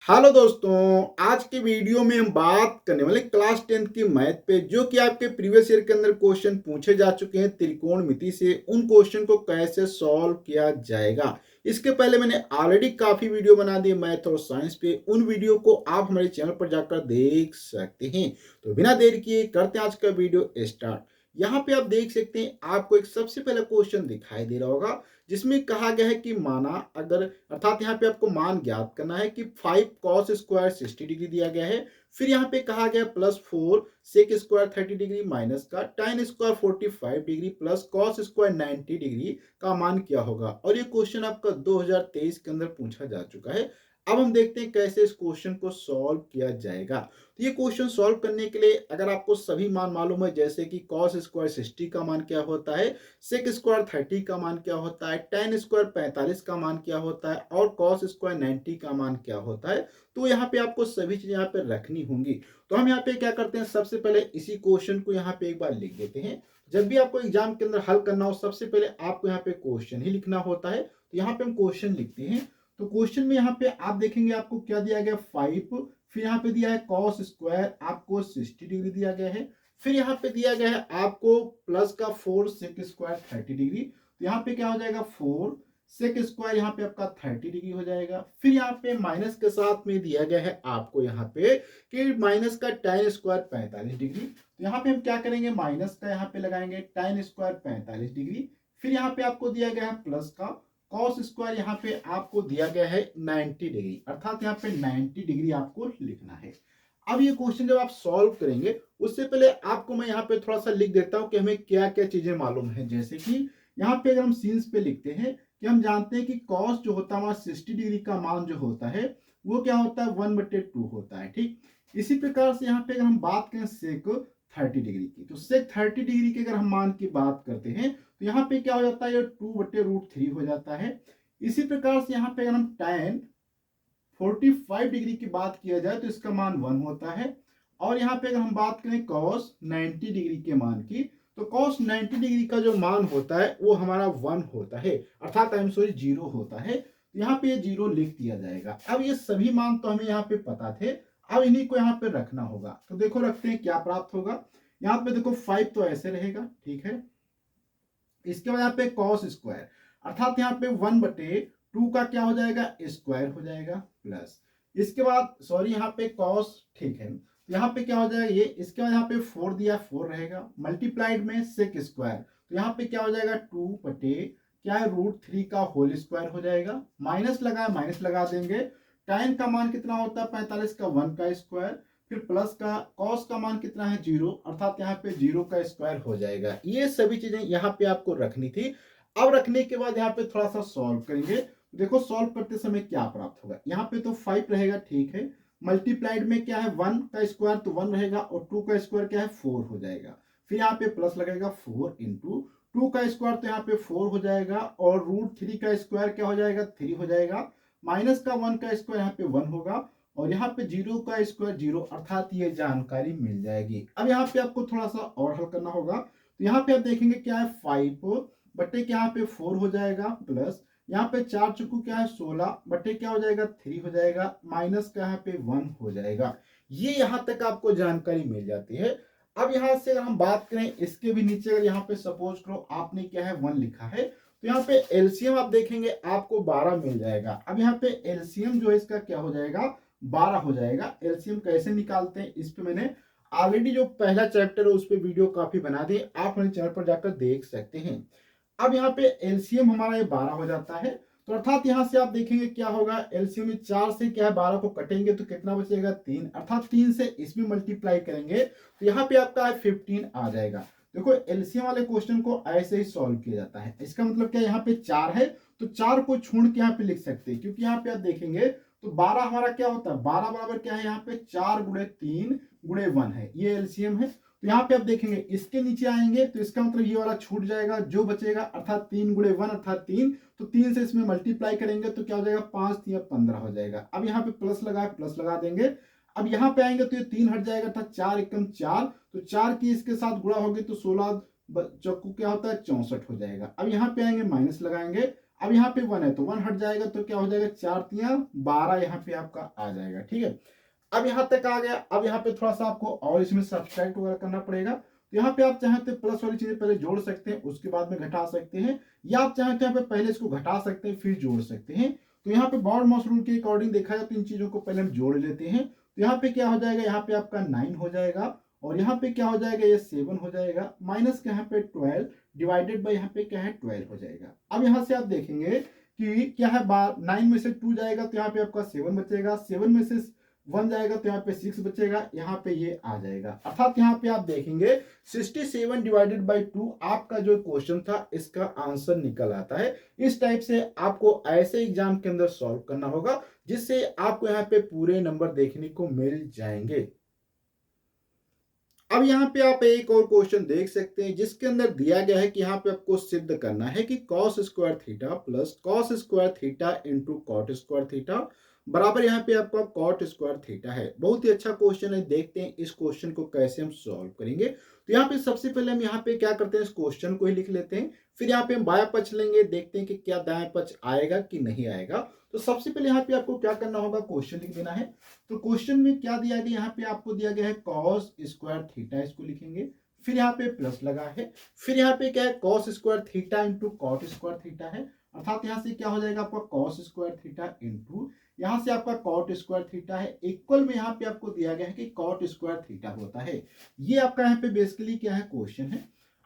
Hello दोस्तों। आज के वीडियो में हम बात करने वाले क्लास 10 की मैथ पे, जो कि आपके प्रीवियस ईयर के अंदर क्वेश्चन पूछे जा चुके हैं त्रिकोणमिति से। उन क्वेश्चन को कैसे सॉल्व किया जाएगा, इसके पहले मैंने ऑलरेडी काफी वीडियो बना दिए मैथ और साइंस पे। उन वीडियो को आप हमारे चैनल पर जाकर देख सकते हैं। तो बिना देर किए करते हैं आज का वीडियो स्टार्ट। यहाँ पे आप देख सकते हैं, आपको एक सबसे पहला क्वेश्चन दिखाई दे रहा होगा, जिसमें कहा गया है कि माना अगर, अर्थात यहाँ पे आपको मान ज्ञात करना है कि 5 cos स्क्वायर 60 डिग्री दिया गया है। फिर यहाँ पे कहा गया +4 sec स्क्वायर 30 डिग्री माइनस का tan square 45 degree plus cos square 90 degree का मान क्या होगा। और ये क्वेश्चन आपका 2023 के अंदर पूछा जा चुका है। अब हम देखते हैं कैसे इस क्वेश्चन को सॉल्व किया जाएगा। तो ये क्वेश्चन सॉल्व करने के लिए अगर आपको सभी मान मालूम है, जैसे कि cos स्क्वायर 60 का मान क्या होता है, सेक स्क्वायर 30 का मान क्या होता है, टेन स्क्वायर 45 का मान क्या होता है और कॉस स्क्वायर 90 का मान क्या होता है, तो यहाँ पे आपको सभी चीजें यहाँ पे रखनी होंगी। तो हम यहाँ पे क्या करते हैं, सबसे पहले इसी क्वेश्चन को यहाँ पे एक बार लिख देते हैं। जब भी आपको एग्जाम के अंदर हल करना हो, सबसे पहले आपको यहाँ पे क्वेश्चन ही लिखना होता है। तो यहाँ पे हम क्वेश्चन लिखते हैं। तो क्वेश्चन में यहाँ पे आप देखेंगे आपको क्या दिया गया, 5, फिर यहाँ पे दिया है कॉस स्क्वायर आपको 60 डिग्री दिया गया है। फिर यहाँ पे दिया गया है आपको प्लस का 4 सेक स्क्वायर 30 डिग्री। तो यहाँ पे क्या हो जाएगा, 4 सेक स्क्वायर यहाँ पे आपका 30 डिग्री हो जाएगा। फिर यहाँ पे माइनस के साथ में दिया गया है आपको यहाँ पे कि माइनस का tan स्क्वायर 45 डिग्री। तो यहाँ पे हम क्या करेंगे, माइनस का यहाँ पे लगाएंगे tan स्क्वायर 45 डिग्री। फिर यहाँ पे आपको दिया गया है प्लस का कॉस स्क्वायर यहाँ पे आपको दिया गया है 90 डिग्री, अर्थात यहाँ पे 90 डिग्री आपको लिखना है। अब ये क्वेश्चन जब आप सॉल्व करेंगे, उससे पहले आपको मैं यहाँ पे थोड़ा सा लिख देता हूँ कि हमें क्या क्या चीजें मालूम है। जैसे कि यहाँ पे अगर हम सीन्स पे लिखते हैं कि हम जानते हैं कि कॉस जो होता है हमारा 60 डिग्री का मान जो होता है वो क्या होता है, 1/2 होता है। ठीक इसी प्रकार से यहाँ पे अगर हम बात करें सेक 30 डिग्री की, तो सेक 30 डिग्री के अगर हम मान की बात करते हैं तो यहाँ पे क्या हो जाता है, 2/√3 हो जाता है। इसी प्रकार से यहाँ पे अगर हम tan 45 डिग्री की बात किया जाए तो इसका मान 1 होता है। और यहाँ पे अगर हम बात करें cos 90 डिग्री के मान की, तो cos 90 डिग्री का जो मान होता है वो हमारा 1 होता है, अर्थात आई एम सॉरी 0 होता है। यहाँ पे ये 0 लिख दिया जाएगा। अब ये सभी मान तो हमें यहाँ पे पता थे, अब इन्हीं को यहाँ पे रखना होगा। तो देखो रखते हैं, क्या प्राप्त होगा। यहाँ पे देखो 5 तो ऐसे रहेगा, ठीक है। इसके बाद यहाँ पे कॉस स्क्वायर, अर्थात यहाँ पे 1/2 का क्या हो जाएगा, स्क्वायर हो जाएगा प्लस। इसके बाद सॉरी यहाँ पे कॉस, ठीक है, यहाँ पे क्या हो जाएगा ये। इसके बाद यहाँ पे 4 दिया, 4 रहेगा मल्टीप्लाइड में सेक स्क्वायर, तो यहाँ पे क्या हो जाएगा 2 क्या है √3 का होल स्क्वायर हो जाएगा। माइनस लगा, माइनस लगा देंगे। tan का मान कितना होता है 45 का 1 का स्क्वायर, फिर प्लस का कॉस का मान कितना है 0, अर्थात यहाँ पे 0 का स्क्वायर हो जाएगा। ये सभी चीजें यहाँ पे आपको रखनी थी। अब रखने के बाद यहाँ पे थोड़ा सा सॉल्व करेंगे। देखो सॉल्व करते समय क्या प्राप्त होगा, यहाँ पे तो 5 रहेगा, ठीक है। मल्टीप्लाइड में क्या है 1 का स्क्वायर तो 1 रहेगा और 2 का स्क्वायर क्या है 4 हो जाएगा। फिर यहाँ पे प्लस लगेगा 4 इंटू 2 का स्क्वायर तो यहाँ पे 4 हो जाएगा और √3 का स्क्वायर क्या हो जाएगा 3 हो जाएगा। माइनस का 1 का स्क्वायर यहाँ पे 1 होगा और यहाँ पे 0 का स्क्वायर 0, अर्थात ये जानकारी मिल जाएगी। अब यहाँ पे आपको थोड़ा सा और हल करना होगा। तो यहाँ पे आप देखेंगे क्या है 5 बटे क्या यहाँ पे 4 हो जाएगा प्लस यहाँ पे 4 चुकू क्या है 16 बटे क्या हो जाएगा 3 हो जाएगा, माइनस का यहाँ पे 1 हो जाएगा। ये यहाँ तक आपको जानकारी मिल जाती है। अब यहाँ से अगर हम बात करें, इसके भी नीचे अगर यहाँ पे सपोज करो आपने क्या है 1 लिखा है, तो यहाँ पे एलसीएम आप देखेंगे आपको 12 मिल जाएगा। अब यहाँ पे एलसीएम जो है इसका क्या हो जाएगा, 12 हो जाएगा। एलसीएम कैसे निकालते हैं, इस पे मैंने ऑलरेडी जो पहला चैप्टर है उस पे वीडियो काफी बना दी, आप मेरे चैनल पर जाकर देख सकते हैं। अब यहाँ पे एलसीएम हमारा ये 12 हो जाता है, तो अर्थात यहाँ से आप देखेंगे क्या होगा, एलसीएम में 4 से क्या है 12 को कटेंगे तो कितना बचेगा 3, अर्थात 3 से इसमें मल्टीप्लाई करेंगे तो यहाँ पे आपका है 15 आ जाएगा। देखो एलसीएम वाले क्वेश्चन को ऐसे ही सॉल्व किया जाता है। इसका मतलब क्या, यहाँ पे 4 है तो 4 को छोड़ के यहाँ पे लिख सकते हैं, क्योंकि यहाँ पे आप देखेंगे तो 12 हमारा क्या होता है, 12 बराबर क्या है यहाँ पे 4 गुणे 3 गुणे 1 है, ये एलसीएम है। तो यहाँ पे आप देखेंगे इसके नीचे आएंगे तो इसका मतलब ये वाला छूट जाएगा, जो बचेगा अर्थात 3 गुणे 1 अर्थात 3, तो 3 से इसमें मल्टीप्लाई करेंगे तो क्या हो जाएगा 5 या 15 हो जाएगा। अब यहाँ पे प्लस लगा है, प्लस लगा देंगे। अब यहाँ पे आएंगे तो ये 3 हट जाएगा, अर्थात 4 एकम 4, तो 4 की इसके साथ गुणा होगी तो 16 चौकू क्या होता है 64 हो जाएगा। अब यहाँ पे आएंगे माइनस लगाएंगे। अब यहाँ पे 1 है तो 1 हट जाएगा तो क्या हो जाएगा, 4 तिया 12 यहाँ पे आपका आ जाएगा। ठीक है, अब यहाँ तक आ गया। अब यहाँ पे थोड़ा सा आपको और इसमें सब्सट्रैक्ट वगैरह करना पड़ेगा। तो यहाँ पे आप चाहें तो प्लस वाली चीजें पहले जोड़ सकते हैं, उसके बाद में घटा सकते हैं, या आप चाहें तो यहाँ पे पहले इसको घटा सकते हैं फिर जोड़ सकते हैं। तो यहाँ पे बॉड मॉस रूल के अकॉर्डिंग देखा जाए तो इन चीजों को पहले हम जोड़ लेते हैं। तो यहाँ पे क्या हो जाएगा, यहाँ पे आपका 9 हो जाएगा, और यहाँ पे क्या हो जाएगा, ये 7 हो जाएगा, माइनस के यहाँ पे 12 डिवाइडेड बाई यहाँ पे क्या है 12 हो जाएगा। अब यहाँ से आप देखेंगे कि क्या है, 9 में से 2 जाएगा तो यहाँ पे आपका 7 बचेगा, 7 में से 1 जाएगा तो यहाँ पे 6 बचेगा, यहाँ पे ये आ जाएगा। अर्थात यहाँ पे आप देखेंगे 67 डिवाइडेड बाई 2 आपका जो क्वेश्चन था इसका आंसर निकल आता है। इस टाइप से आपको ऐसे एग्जाम के अंदर सॉल्व करना होगा जिससे आपको यहाँ पे पूरे नंबर देखने को मिल जाएंगे। अब यहाँ पे आप एक और क्वेश्चन देख सकते हैं जिसके अंदर दिया गया है कि यहाँ पे आपको सिद्ध करना है कि cos square theta plus cos square theta into cot square theta बराबर यहाँ पे आपका कॉट स्क्वायर थीटा है। बहुत ही अच्छा क्वेश्चन है, देखते हैं इस क्वेश्चन को कैसे हम सॉल्व करेंगे। तो यहाँ पे सबसे पहले हम यहाँ पे क्या करते हैं, इस क्वेश्चन को ही लिख लेते हैं, फिर यहाँ पे हम बाया पक्ष लेंगे, देखते हैं कि क्या दाया पक्ष आएगा कि नहीं आएगा। तो सबसे पहले यहाँ पे आपको क्या करना होगा, क्वेश्चन लिख देना है। तो क्वेश्चन में क्या दिया गया, यहाँ पे आपको दिया गया है कॉस स्क्वायर थीटा, इसको लिखेंगे, फिर यहाँ पे प्लस लगा है, फिर यहाँ पे क्या है cos square theta into cot square theta है, अर्थात यहाँ से क्या हो जाएगा आपका कॉस स्क्वायर थीटा इंटू यहाँ से आपका कॉट स्क्वायर थीटा है, इक्वल में यहाँ पे आपको दिया गया है कि कॉट स्क्वायर थीटा होता है। ये आपका यहाँ पे बेसिकली क्या है, क्वेश्चन है।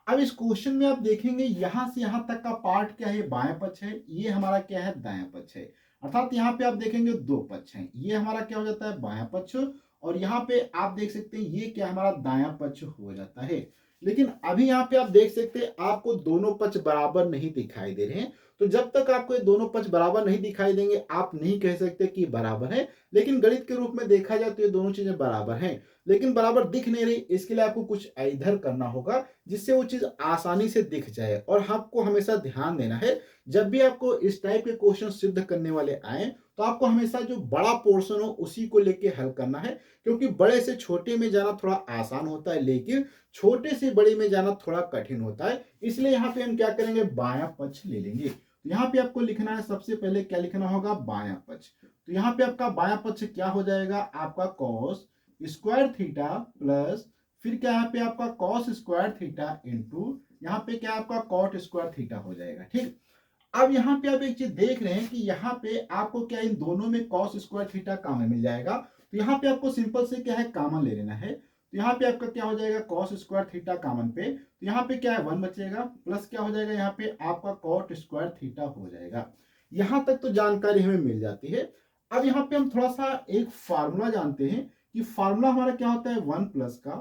अब इस क्वेश्चन में आप देखेंगे यहाँ से यहाँ तक का पार्ट क्या है, बायां पक्ष है, ये हमारा क्या है, दायां पक्ष है। अर्थात यहाँ पे आप देखेंगे दो पक्ष हैं, ये हमारा क्या हो जाता है बायां पक्ष, और यहाँ पे आप देख सकते हैं ये क्या हमारा दायां पक्ष हो जाता है। लेकिन अभी यहाँ पे आप देख सकते हैं आपको दोनों पक्ष बराबर नहीं दिखाई दे रहे हैं। तो जब तक आपको ये दोनों पक्ष बराबर नहीं दिखाई देंगे आप नहीं कह सकते कि बराबर है। लेकिन गणित के रूप में देखा जाए तो ये दोनों चीजें बराबर हैं, लेकिन बराबर दिख नहीं रही, इसके लिए आपको कुछ इधर करना होगा जिससे वो चीज आसानी से दिख जाए। और आपको हमेशा ध्यान देना है जब भी आपको इस टाइप के क्वेश्चन सिद्ध करने वाले आए तो आपको हमेशा जो बड़ा पोर्शन हो उसी को लेके हल करना है, क्योंकि बड़े से छोटे में जाना थोड़ा आसान होता है लेकिन छोटे से बड़े में जाना थोड़ा कठिन होता है। इसलिए यहाँ पे हम क्या करेंगे, बायां पक्ष ले लेंगे। तो यहाँ पे आपको लिखना है, सबसे पहले क्या लिखना होगा, बायां पक्ष। तो यहाँ पे आपका बायां पक्ष क्या हो जाएगा, आपका कॉस स्क्वायर थीटा प्लस फिर क्या यहाँ पे आपका कॉस स्क्वायर थीटा इंटू यहाँ पे क्या आपका कॉट स्क्वायर थीटा हो जाएगा। ठीक, अब यहाँ पे आप एक चीज देख रहे हैं कि यहाँ पे आपको क्या इन दोनों में कॉस स्क्वायर थीटा कॉमन मिल जाएगा। तो यहाँ पे आपको सिंपल से क्या है, कॉमन ले लेना है। तो यहाँ पे आपका क्या हो जाएगा, कॉस स्क्वायर थीटा कॉमन पे, तो यहाँ पे क्या है 1 बचेगा, प्लस क्या हो जाएगा यहाँ पे आपका कॉट स्क्वायर थीटा हो जाएगा। यहाँ तक तो जानकारी हमें मिल जाती है। अब यहाँ पे हम थोड़ा सा एक फार्मूला जानते हैं कि फार्मूला हमारा क्या होता है, 1 प्लस का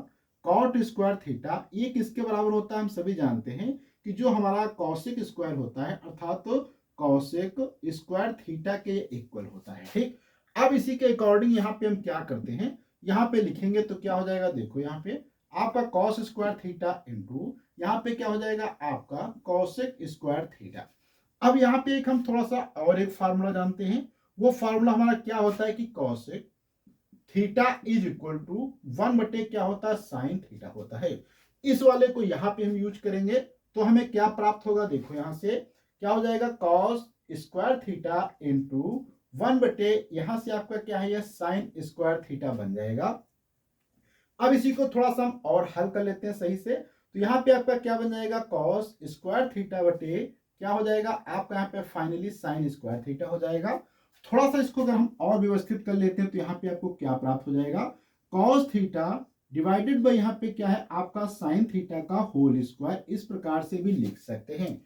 कॉट स्क्वायर थीटा, ये किसके बराबर होता है, हम सभी जानते हैं कि जो हमारा कॉसेक स्क्वायर होता है अर्थात तो कॉसेक स्क्वायर थीटा के इक्वल होता है। ठीक, अब इसी के अकॉर्डिंग यहाँ पे हम क्या करते हैं, यहाँ पे लिखेंगे तो क्या हो जाएगा, देखो यहाँ पे आपका कॉस स्क्वायर थीटा इंटू यहाँ पे क्या हो जाएगा आपका कॉसेक स्क्वायर थीटा। अब यहाँ पे एक हम थोड़ा सा और एक फार्मूला जानते हैं, वो फार्मूला हमारा क्या होता है कि cosec theta is equal to 1 बटे क्या होता है, साइन थीटा होता है। इस वाले को यहाँ पे हम यूज करेंगे तो हमें क्या प्राप्त होगा, देखो यहां से क्या हो जाएगा, कॉस स्क्वायर थीटा इंटू 1 बटे यहां से आपका क्या है, यह साइन स्क्वायर थीटा बन जाएगा। अब इसी को थोड़ा सा हम और हल कर लेते हैं सही से। तो यहाँ पे आपका क्या बन जाएगा, कॉस स्क्वायर थीटा बटे क्या हो जाएगा आपका यहाँ पे फाइनली साइन स्क्वायर थीटा हो जाएगा। थोड़ा सा इसको अगर हम और व्यवस्थित कर लेते हैं तो यहाँ पे आपको क्या प्राप्त हो जाएगा, कॉस थीटा डिवाइडेड बाई यहाँ पे क्या है आपका साइन थीटा का होल स्क्वायर, इस प्रकार से भी लिख सकते हैं।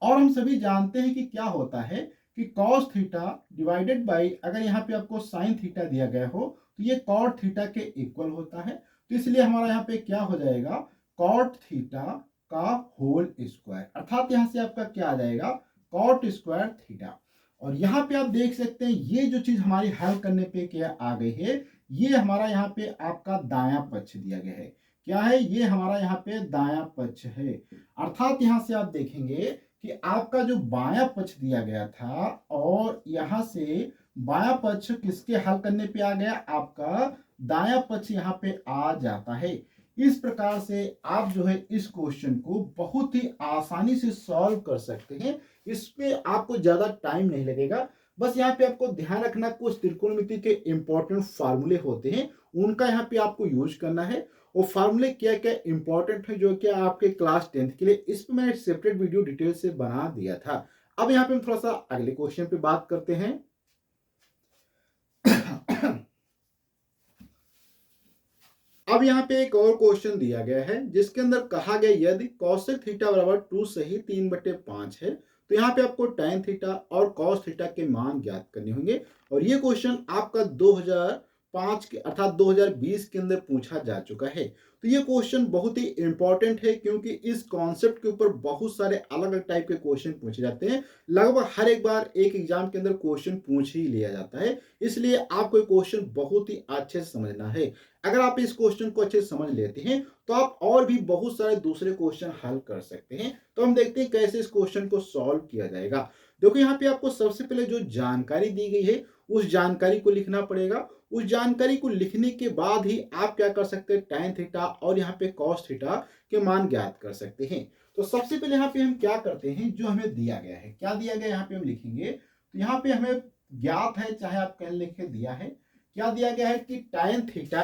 और हम सभी जानते हैं कि क्या होता है कि कॉस थीटा डिवाइडेड बाई अगर यहाँ पे आपको साइन थीटा दिया गया हो तो ये कॉट थीटा के इक्वल होता है। तो इसलिए हमारा यहाँ पे क्या हो जाएगा, कॉट थीटा का होल स्क्वायर, अर्थात यहाँ से आपका क्या आ जाएगा, कॉट स्क्वायर थीटा। और यहाँ पे आप देख सकते हैं ये जो चीज हमारी हल करने पे क्या आ गई है, ये हमारा यहाँ पे आपका दायां पक्ष दिया गया है। क्या है, ये हमारा यहाँ पे दायां पक्ष है। अर्थात यहाँ से आप देखेंगे कि आपका जो बायां पक्ष दिया गया था और यहाँ से बायां पक्ष किसके हल करने पे आ गया, आपका दायां पक्ष यहाँ पे आ जाता है। इस प्रकार से आप जो है इस क्वेश्चन को बहुत ही आसानी से सॉल्व कर सकते हैं। इसमें आपको ज़्यादा टाइम नहीं लगेगा। बस यहाँ पे आपको ध्यान रखना, कुछ त्रिकोणमिति के इंपॉर्टेंट फार्मूले होते हैं, उनका यहाँ पे आपको यूज करना है। वो फार्मूले क्या क्या इंपॉर्टेंट है जो कि आपके क्लास 10th के लिए, इस पे मैंने एक सेपरेट वीडियो डिटेल से बना दिया था। अब यहाँ पे हम थोड़ा सा अगले क्वेश्चन पे बात करते हैं। अब यहाँ पे एक और क्वेश्चन दिया गया है जिसके अंदर कहा गया यदि कॉसेक थीटा बराबर 2 सही 3/5 है तो यहाँ पे आपको tan थीटा और cos थीटा के मान ज्ञात करने होंगे। और ये क्वेश्चन आपका 2005 के अर्थात 2020 के अंदर पूछा जा चुका है। तो ये क्वेश्चन बहुत ही इंपॉर्टेंट है क्योंकि इस कॉन्सेप्ट के ऊपर बहुत सारे अलग अलग टाइप के क्वेश्चन पूछे जाते हैं। लगभग हर एक बार एक एग्जाम के अंदर क्वेश्चन पूछ ही लिया जाता है, इसलिए आपको ये क्वेश्चन बहुत ही अच्छे से समझना है। अगर आप इस क्वेश्चन को अच्छे से समझ लेते हैं तो आप और भी बहुत सारे दूसरे क्वेश्चन हल कर सकते हैं। तो हम देखते हैं कैसे इस क्वेश्चन को सॉल्व किया जाएगा। देखो यहाँ पे आपको सबसे पहले जो जानकारी दी गई है उस जानकारी को लिखना पड़ेगा। उस जानकारी को लिखने के बाद ही आप क्या कर सकते हैं, tan थीटा और यहाँ पे cos थीटा के मान ज्ञात कर सकते हैं। तो सबसे पहले यहाँ पे हम क्या करते हैं, जो हमें दिया गया है, क्या दिया गया यहाँ पे हम लिखेंगे। तो यहाँ पे हमें ज्ञात है, चाहे आप कह लिखे दिया है, क्या दिया गया है कि tan थीटा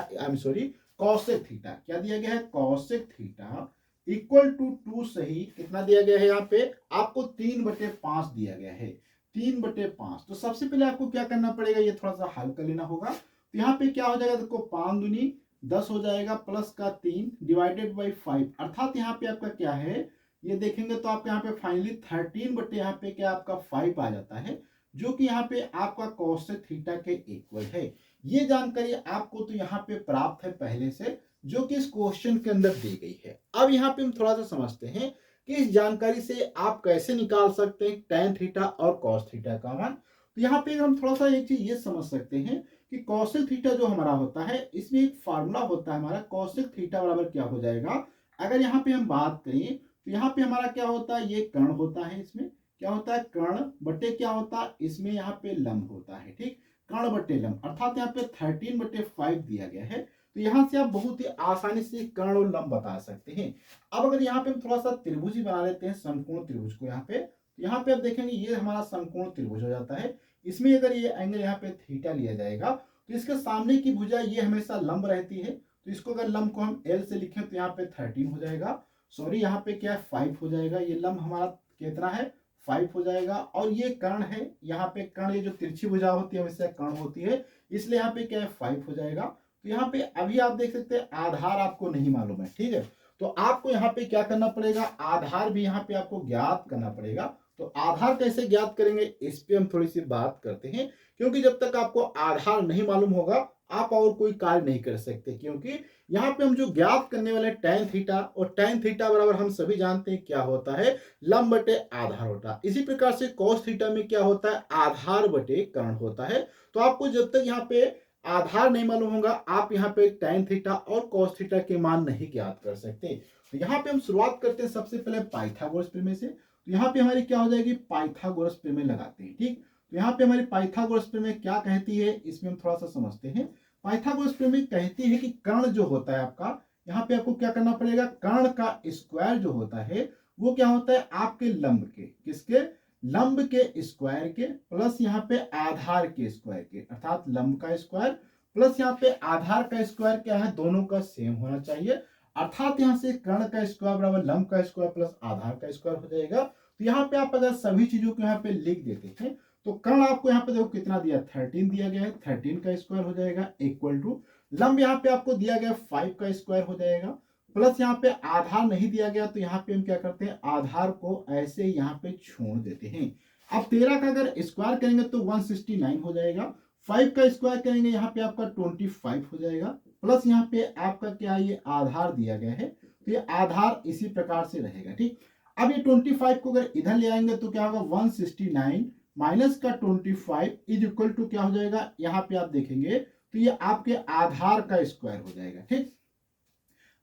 कॉसेक थीटा, क्या दिया गया है, कॉसेक थीटा इक्वल टू 2 सही कितना दिया गया है, यहाँ पे आपको 3/5 दिया गया है, 3/5। तो सबसे पहले आपको क्या करना पड़ेगा, ये थोड़ा सा हल कर लेना होगा। तो यहाँ पे क्या हो जाएगा, देखो 5 दूनी 10 हो जाएगा, प्लस का 3 डिवाइडेड बाई 5, अर्थात यहाँ पे आपका क्या है, ये देखेंगे तो आपका यहाँ पे फाइनली 13 बटे यहाँ पे क्या आपका 5 आ जाता है, जो कि यहाँ पे आपका कॉसेक थीटा के इक्वल है। ये जानकारी आपको तो यहाँ पे प्राप्त है पहले से, जो कि इस क्वेश्चन के अंदर दी गई है। अब यहाँ पे हम थोड़ा सा समझते हैं कि इस जानकारी से आप कैसे निकाल सकते हैं tan थीटा और cos थीटा का मान। तो यहाँ पे हम थोड़ा सा एक चीज ये समझ सकते हैं कि कॉसेक थीटा जो हमारा होता है, इसमें एक फार्मूला होता है हमारा, कॉसेक थीटा बराबर क्या हो जाएगा, अगर यहाँ पे हम बात करें तो यहाँ पे हमारा क्या होता है, ये कर्ण होता है, इसमें क्या होता है, कर्ण बटे क्या होता है, इसमें यहाँ पे लंब होता है, ठीक, कर्ण बटे लंब, अर्थात यहाँ पे 13/5 दिया गया है। तो यहाँ से आप बहुत ही आसानी से कर्ण और लंब बता सकते हैं। अब अगर यहाँ पे हम थोड़ा सा त्रिभुज ही बना लेते हैं, समकोण त्रिभुज को, यहाँ पे तो यहाँ पे आप देखेंगे ये हमारा समकोण त्रिभुज हो जाता है। इसमें अगर ये एंगल यहाँ पे थीटा लिया जाएगा तो इसके सामने की भुजा ये हमेशा लंब रहती है, तो इसको अगर लंब को हम L से लिखें तो यहाँ पे 13 हो जाएगा, सॉरी यहाँ पे क्या है 5 हो जाएगा, ये लंब हमारा कितना है 5 हो जाएगा। और ये कर्ण है, यहाँ पे कर्ण, ये जो तिरछी भुजा होती है हमेशा कर्ण होती है, इसलिए यहाँ पे क्या है 5 हो जाएगा। तो यहाँ पे अभी आप देख सकते हैं आधार आपको नहीं मालूम है, ठीक है, तो आपको यहाँ पे क्या करना पड़ेगा, आधार भी यहाँ पे आपको ज्ञात करना पड़ेगा। तो आधार कैसे ज्ञात करेंगे, इस पे हम थोड़ी सी बात करते हैं, क्योंकि जब तक आपको आधार नहीं मालूम होगा आप और कोई कार्य नहीं कर सकते। क्योंकि यहाँ पे हम जो ज्ञात करने वाले tan थीटा, और tan थीटा बराबर हम सभी जानते हैं क्या होता है, लंब बटे आधार होता है। इसी प्रकार से cos थीटा में क्या होता है, आधार बटे कर्ण होता है। तो आपको जब तक यहाँ पे आधार नहीं मालूम होगा आप यहाँ पे tan थीटा और cos थीटा के मान नहीं ज्ञात कर सकते। तो यहाँ पे हम शुरुआत करते हैं सबसे पहले पाइथागोरस प्रमेय से। तो यहाँ पे हमारी क्या हो जाएगी, पाइथागोरस प्रमेय लगाते हैं, ठीक। तो यहाँ पे हमारी पाइथागोरस प्रमेय क्या कहती है, इसमें हम थोड़ा सा समझते हैं। पाइथागोरस प्रमेय कहती है कि कर्ण जो होता है आपका, यहाँ पे आपको क्या करना पड़ेगा, कर्ण का स्क्वायर जो होता है वो क्या होता है आपके लंब के, किसके, लंब के स्क्वायर के, प्लस यहाँ पे आधार के स्क्वायर के, अर्थात लंब का स्क्वायर प्लस यहाँ पे आधार का स्क्वायर क्या है, दोनों का सेम होना चाहिए। अर्थात यहाँ से कर्ण का स्क्वायर बराबर लंब का स्क्वायर प्लस आधार का स्क्वायर हो जाएगा। तो यहाँ पे आप अगर सभी चीजों को यहाँ पे लिख देते हैं तो कर्ण आपको यहाँ पे देखो कितना दिया, 13 दिया गया है, 13 का स्क्वायर हो जाएगा इक्वल टू लंब यहाँ पे आपको दिया गया 5 का स्क्वायर हो जाएगा, प्लस यहाँ पे आधार नहीं दिया गया तो यहाँ पे हम क्या करते हैं, आधार को ऐसे यहाँ पे छोड़ देते हैं। अब 13 का अगर स्क्वायर करेंगे तो 169 हो जाएगा, 5 का स्क्वायर करेंगे यहाँ पे आपका 25 हो जाएगा, प्लस यहाँ पे आपका क्या, ये आधार दिया गया है तो ये आधार इसी प्रकार से रहेगा, ठीक। अब ये 25 को अगर इधर ले आएंगे तो क्या होगा, 169 माइनस का 25 इज इक्वल टू क्या हो जाएगा, यहाँ पे आप देखेंगे तो ये आपके आधार का स्क्वायर हो जाएगा, ठीक।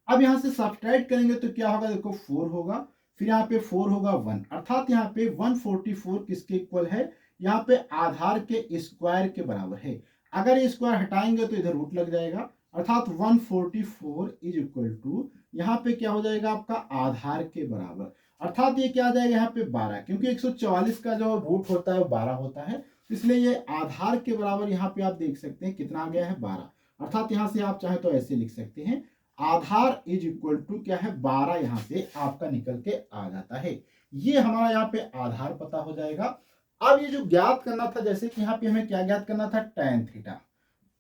अब यहां से सब्ट्रैक्ट करेंगे तो क्या होगा, देखो 4 होगा, फिर यहाँ पे 4 होगा 1, अर्थात यहाँ पे 144 किसके इक्वल है, यहाँ पे आधार के स्क्वायर के बराबर है। अगर ये स्क्वायर हटाएंगे तो इधर रूट लग जाएगा, अर्थात 144 इज इक्वल टू यहाँ पे क्या हो जाएगा आपका आधार के बराबर। अर्थात ये क्या आ जाएगा यहाँ पे 12, क्योंकि 144 का जो रूट होता है वो 12 होता है, तो इसलिए ये आधार के बराबर यहाँ पे आप देख सकते हैं कितना आ गया है 12। अर्थात यहाँ से आप चाहे तो ऐसे लिख सकते हैं, आधार इज इक्वल टू क्या है 12, यहाँ से आपका निकल के आ जाता है। ये हमारा यहाँ पे आधार पता हो जाएगा। अब ये जो ज्ञात करना था, जैसे कि यहाँ पे हमें क्या ज्ञात करना था, tan थीटा।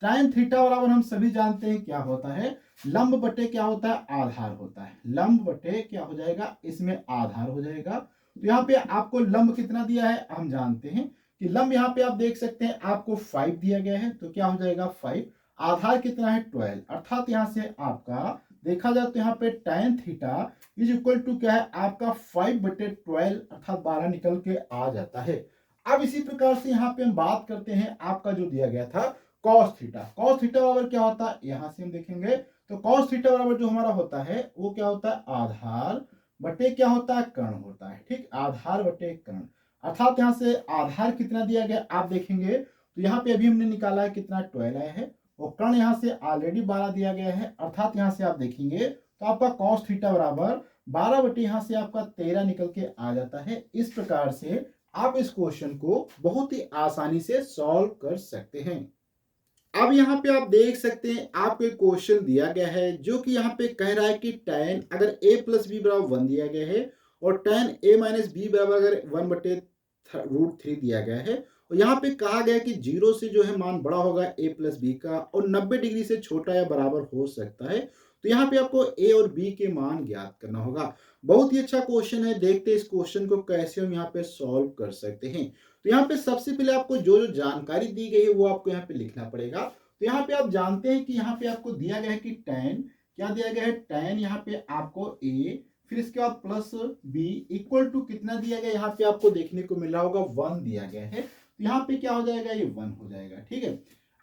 tan थीटा बराबर हम सभी जानते हैं क्या होता है, लंब बटे क्या होता है, आधार होता है। लंब बटे क्या हो जाएगा, इसमें आधार हो जाएगा। तो यहाँ पे आपको लंब कितना दिया है, हम जानते हैं कि लंब यहाँ पे आप देख सकते हैं आपको 5 दिया गया है, तो क्या हो जाएगा 5, आधार कितना है 12। अर्थात यहाँ से आपका देखा जाए तो यहाँ पे tan theta is equal to क्या है आपका 5/12, अर्थात 12 निकल के आ जाता है। अब इसी प्रकार से यहाँ पे हम बात करते हैं आपका जो दिया गया था cos थीटा। cos थीटा बराबर क्या होता है, यहाँ से हम देखेंगे तो cos थीटा बराबर जो हमारा होता है वो क्या होता है, आधार बटे क्या होता है, कर्ण होता है। ठीक, आधार बटे कर्ण। अर्थात यहाँ से आधार कितना दिया गया आप देखेंगे तो यहाँ पे अभी हमने निकाला है कितना 12 आया है, और कर्ण यहाँ से ऑलरेडी 12 दिया गया है। अर्थात यहाँ से आप देखेंगे तो आपका cos थीटा बराबर 12 बटे यहाँ से आपका 13 निकल के आ जाता है। इस प्रकार से आप इस क्वेश्चन को बहुत ही आसानी से सॉल्व कर सकते हैं। अब यहाँ पे आप देख सकते हैं आपको एक क्वेश्चन दिया गया है जो कि यहाँ पे कह रहा है कि tan अगर a प्लस बी बराबर 1 दिया गया है और tan a माइनस बी बराबर अगर 1/√3 दिया गया है, और यहाँ पे कहा गया कि 0 से जो है मान बड़ा होगा a प्लस बी का और 90 डिग्री से छोटा या बराबर हो सकता है, तो यहाँ पे आपको a और b के मान ज्ञात करना होगा। बहुत ही अच्छा क्वेश्चन है, देखते हैं इस क्वेश्चन को कैसे हम यहाँ पे सॉल्व कर सकते हैं। तो यहाँ पे सबसे पहले आपको जो जो जानकारी दी गई है वो आपको यहाँ पे लिखना पड़ेगा। तो यहाँ पे आप जानते हैं कि यहाँ पे आपको दिया गया है कि tan क्या दिया गया है, tan यहाँ पे आपको a, फिर इसके बाद प्लस b इक्वल टू कितना दिया गया, यहाँ पे आपको देखने को मिल रहा होगा 1 दिया गया है, तो यहाँ पे क्या हो जाएगा, ये 1 हो जाएगा। ठीक है,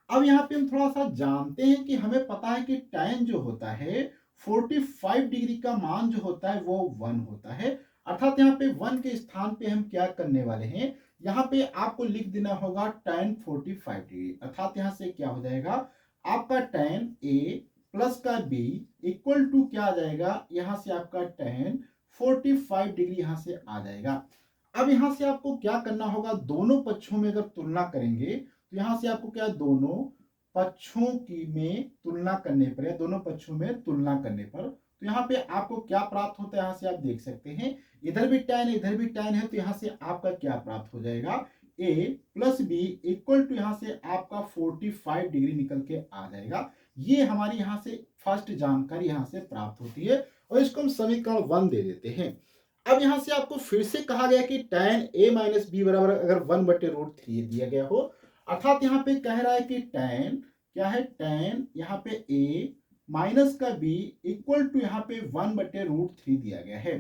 अब यहाँ पे हम थोड़ा सा जानते हैं कि हमें पता है कि tan जो होता है 45 डिग्री का मान जो होता है वो 1 होता है। अर्थात यहाँ पे 1 के स्थान पे हम क्या करने वाले हैं, यहाँ पे आपको लिख देना होगा tan 45 डिग्री। अर्थात यहाँ से क्या हो जाएगा आपका tan a प्लस का b इक्वल टू क्या आ जाएगा, यहाँ से आपका tan 45 डिग्री यहाँ से आ जाएगा। अब यहाँ से आपको क्या करना होगा, दोनों पक्षों में अगर तुलना करेंगे तो यहाँ से आपको क्या, दोनों पक्षों की में तुलना करने पर या दोनों पक्षों में तुलना करने पर तो यहाँ पे आपको क्या प्राप्त होता है, यहाँ से आप देख सकते हैं इधर भी tan इधर भी tan है, तो यहाँ से आपका क्या प्राप्त हो जाएगा, a plus B equal to यहाँ से आपका 45 डिग्री निकल के आ जाएगा। ये हमारी यहाँ से फर्स्ट जानकारी यहाँ से प्राप्त होती है और इसको हम समीकरण 1 दे देते हैं। अब यहाँ से आपको फिर से कहा गया कि tan a माइनस बी बराबर अगर 1/√3 दिया गया हो, अर्थात यहाँ पे कह रहा है कि tan क्या है, tan यहाँ पे a माइनस का b इक्वल टू यहाँ पे 1/√3 दिया गया है।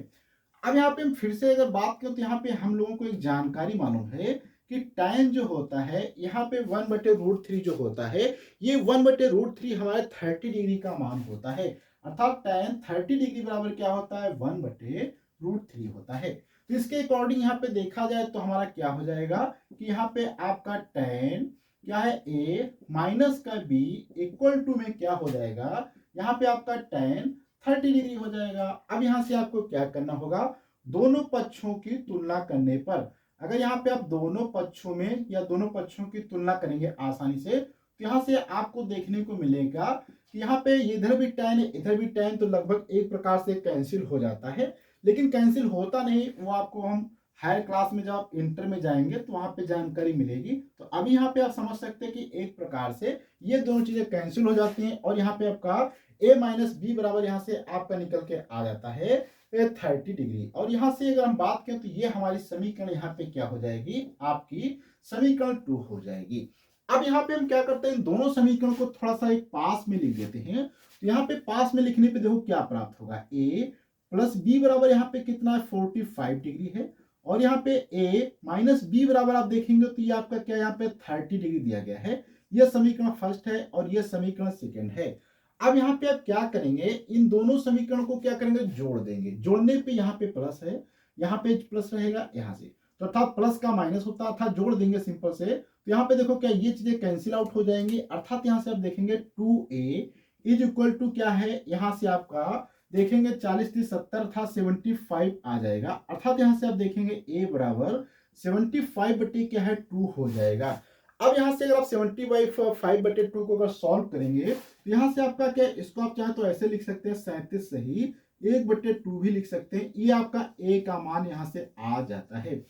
अब यहाँ पे हम फिर से अगर बात करें तो यहाँ पे हम लोगों को एक जानकारी मालूम है कि tan जो होता है यहाँ पे 1/√3 जो होता है, ये 1/√3 हमारे 30 डिग्री का मान होता है। अर्थात tan 30 डिग्री बराबर क्या होता है, 1/√3 होता है। तो इसके अकॉर्डिंग यहाँ पे देखा जाए तो हमारा क्या हो जाएगा कि यहाँ पे आपका tan क्या है a माइनस का b इक्वल टू में क्या हो जाएगा, यहाँ पे आपका tan 30 डिग्री हो जाएगा। अब यहाँ से आपको क्या करना होगा, दोनों पक्षों की तुलना करने पर अगर यहाँ पे आप दोनों पक्षों में या दोनों पक्षों की तुलना करेंगे आसानी से, तो यहाँ से आपको देखने को मिलेगा कि यहाँ पे इधर भी tan है इधर भी tan, तो लगभग एक प्रकार से कैंसिल हो जाता है, लेकिन कैंसिल होता नहीं, वो आपको हम हायर क्लास में जब आप इंटर में जाएंगे तो वहां पे जानकारी मिलेगी। तो अभी यहाँ पे आप समझ सकते हैं कि एक प्रकार से ये दोनों चीजें कैंसिल हो जाती हैं और यहाँ पे आपका a माइनस बी बराबर यहाँ से आपका निकल के आ जाता है 30 डिग्री। और यहाँ से अगर हम बात करें तो ये हमारी समीकरण यहाँ पे क्या हो जाएगी, आपकी समीकरण 2 हो जाएगी। अब यहाँ पे हम क्या करते हैं, इन दोनों समीकरण को थोड़ा सा एक पास में लिख देते हैं। तो यहाँ पे पास में लिखने पे देखो क्या प्राप्त होगा, a प्लस बी बराबर यहाँ पे कितना है 45 डिग्री है, और यहाँ पे a माइनस बी बराबर आप देखेंगे तो ये आपका क्या यहाँ पे 30 डिग्री दिया गया है। यह समीकरण फर्स्ट है और यह समीकरण सेकंड है। अब यहाँ पे आप क्या करेंगे, इन दोनों समीकरण को क्या करेंगे, जोड़ देंगे। जोड़ने पे यहाँ पे प्लस है, यहाँ पे प्लस रहेगा यहाँ से, तो अर्थात प्लस का माइनस होता है, अर्थात जोड़ देंगे सिंपल से। तो यहाँ पे देखो क्या ये चीजें कैंसिल आउट हो जाएंगी। अर्थात यहाँ से आप देखेंगे 2a इज इक्वल टू क्या है, यहाँ से आपका देखेंगे 40 थी 70 था 75 आ जाएगा। अर्थात यहाँ से आप देखेंगे a बराबर 75 बटे क्या है 2 हो जाएगा। अब यहाँ से अगर आप 75 बटे 2 को अगर सॉल्व करेंगे तो यहाँ से आपका क्या है, इसको आप चाहे तो ऐसे लिख सकते हैं 37 सही 1/2 भी लिख सकते हैं। ये आपका a का मान यहाँ से आ जाता है।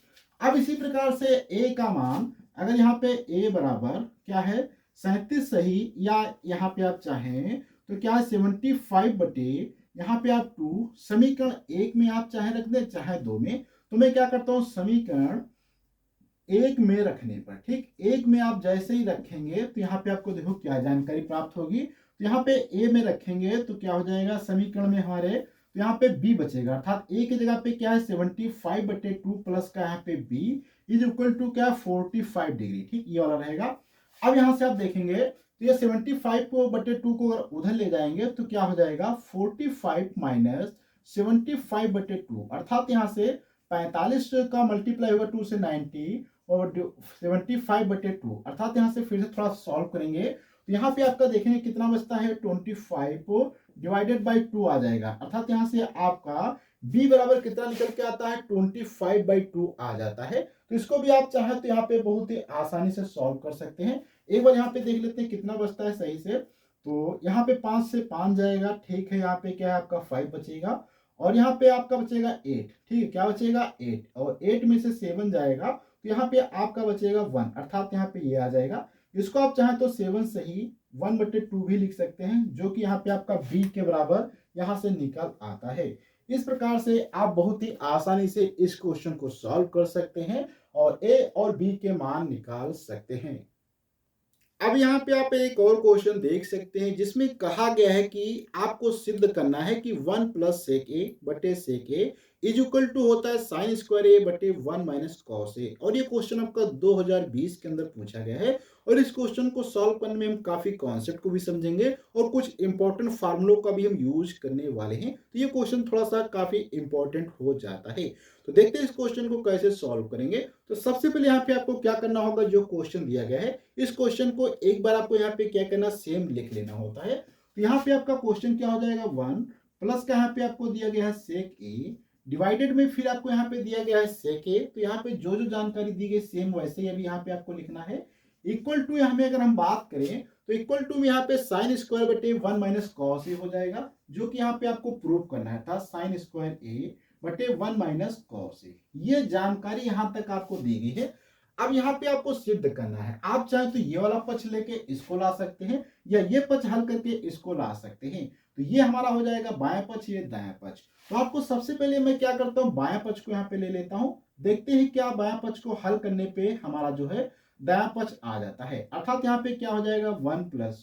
अब इसी प्रकार से a का मान अगर यहाँ पे a बराबर क्या है 37 सही, या यहाँ पे आप चाहें तो क्या है 75 बटे यहाँ पे आप 2 समीकरण 1 में आप चाहे रख दें चाहे 2 में। तो मैं क्या करता हूँ समीकरण 1 में रखने पर, ठीक 1 में आप जैसे ही रखेंगे तो यहाँ पे आपको देखो क्या जानकारी प्राप्त होगी। तो यहाँ पे a में रखेंगे तो क्या हो जाएगा समीकरण में हमारे, तो यहाँ पे b बचेगा। अर्थात a की जगह पे क्या है 75 बटे 2 प्लस का यहाँ पे b इज इक्वल टू क्या है 45 डिग्री, ठीक ये वाला रहेगा। अब यहाँ से आप देखेंगे तो ये 75 को बटे 2 को अगर उधर ले जाएंगे तो क्या हो जाएगा 45 माइनस 75 बटे 2, अर्थात यहाँ से 45 का मल्टीप्लाई होगा 2 से 90 और 75 बटे 2, अर्थात यहाँ से फिर से थोड़ा सॉल्व करेंगे तो यहाँ पे आपका देखेंगे कितना बचता है 25 डिवाइडेड बाई 2 आ जाएगा। अर्थात यहाँ से आपका b बराबर कितना निकल के आता है 25/2 आ जाता है। तो इसको भी आप चाहे तो यहाँ पे बहुत ही आसानी से सॉल्व कर सकते हैं। एक बार यहाँ पे देख लेते हैं कितना बचता है सही से। तो यहाँ पे 5 से 5 जाएगा, ठीक है यहाँ पे क्या है आपका 5 बचेगा और यहाँ पे आपका बचेगा 8, ठीक है क्या बचेगा 8 और 8 में से 7 जाएगा तो यहाँ पे आपका बचेगा 1, अर्थात यहाँ पे ये आ जाएगा। इसको आप चाहें तो 7 सही 1/2 भी लिख सकते हैं जो कि यहाँ पे आपका b के बराबर यहाँ से निकल आता है। इस प्रकार से आप बहुत ही आसानी से इस क्वेश्चन को सॉल्व कर सकते हैं और a और b के मान निकाल सकते हैं। अब यहाँ पे आप एक और क्वेश्चन देख सकते हैं जिसमें कहा गया है कि आपको सिद्ध करना है कि 1 प्लस सेक ए बटे सेक ए इज इक्वल टू होता है साइन स्क्वायर ए बटे 1 माइनस कॉस ए। और ये क्वेश्चन आपका 2020 के अंदर पूछा गया है और इस क्वेश्चन को सॉल्व करने में हम काफी कॉन्सेप्ट को भी समझेंगे और कुछ इंपॉर्टेंट फार्मूलों का भी हम यूज करने वाले हैं। तो ये क्वेश्चन थोड़ा सा काफी इंपॉर्टेंट हो जाता है। तो देखते हैं इस क्वेश्चन को कैसे सॉल्व करेंगे। तो सबसे पहले यहाँ पे आपको क्या करना होगा, जो क्वेश्चन दिया गया है इस क्वेश्चन को एक बार आपको यहाँ पे क्या करना सेम लिख लेना होता है। तो यहाँ पे आपका क्वेश्चन क्या हो जाएगा 1 प्लस का यहाँ पे आपको दिया गया है सेक ए डिवाइडेड में फिर आपको यहाँ पे दिया गया है सेक ए। तो यहाँ पे जो जो जानकारी दी गई सेम वैसे ही अभी यहाँ पे आपको लिखना है। इक्वल टू हमें अगर हम बात करें तो इक्वल टू में यहाँ पे साइन स्क्वायर बटे 1 माइनस कॉस ए हो जाएगा जो कि यहाँ पे आपको प्रूव करना है था साइन स्क्वायर ए बटे 1 माइनस कॉस ए। ये जानकारी यहाँ तक आपको दी गई है। अब यहाँ पे आपको सिद्ध करना है। आप चाहे तो ये वाला पक्ष लेके इसको ला सकते हैं या ये पक्ष हल करके इसको ला सकते हैं। तो ये हमारा हो जाएगा बायां पक्ष, ये दायां पक्ष। तो आपको सबसे पहले मैं क्या करता हूँ बायां पक्ष को यहाँ पे ले लेता हूँ। देखते हैं क्या बायां पक्ष को हल करने पे हमारा जो है दायां पक्ष आ जाता है। अर्थात यहाँ पे क्या हो जाएगा 1 प्लस